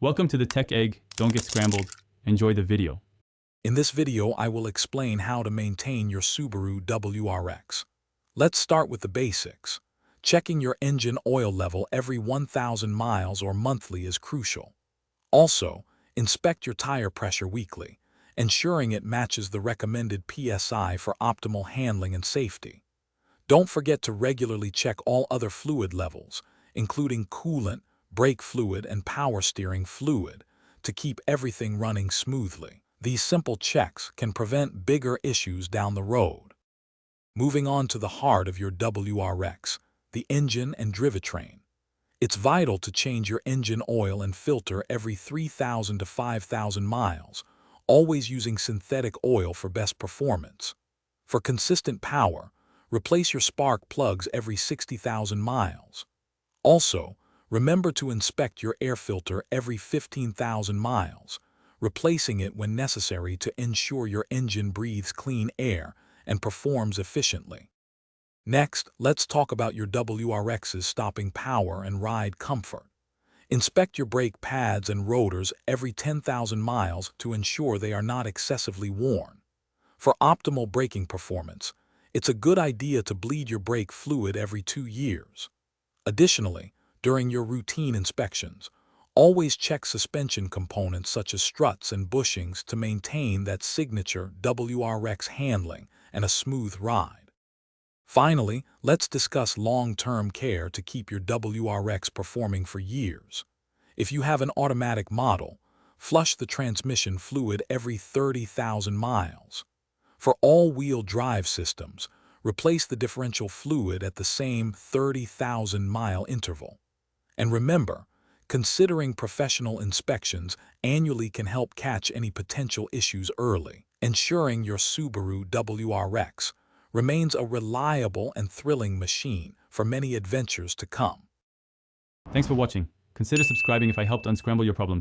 Welcome to the Tech Egg. Don't get scrambled. Enjoy the video. In this video, I will explain how to maintain your Subaru WRX. Let's start with the basics. Checking your engine oil level every 1,000 miles or monthly is crucial. Also, inspect your tire pressure weekly, ensuring it matches the recommended PSI for optimal handling and safety. Don't forget to regularly check all other fluid levels, including coolant, brake fluid, and power steering fluid, to keep everything running smoothly. These simple checks can prevent bigger issues down the road. Moving on to the heart of your WRX, the engine and drivetrain. It's vital to change your engine oil and filter every 3,000 to 5,000 miles, always using synthetic oil for best performance. For consistent power, replace your spark plugs every 60,000 miles. Also, remember to inspect your air filter every 15,000 miles, replacing it when necessary to ensure your engine breathes clean air and performs efficiently. Next, let's talk about your WRX's stopping power and ride comfort. Inspect your brake pads and rotors every 10,000 miles to ensure they are not excessively worn. For optimal braking performance, it's a good idea to bleed your brake fluid every 2 years. Additionally, during your routine inspections, always check suspension components such as struts and bushings to maintain that signature WRX handling and a smooth ride. Finally, let's discuss long-term care to keep your WRX performing for years. If you have an automatic model, flush the transmission fluid every 30,000 miles. For all-wheel drive systems, replace the differential fluid at the same 30,000-mile interval. And remember, considering professional inspections annually can help catch any potential issues early, ensuring your Subaru WRX remains a reliable and thrilling machine for many adventures to come. Thanks for watching. Consider subscribing if I helped unscramble your problems.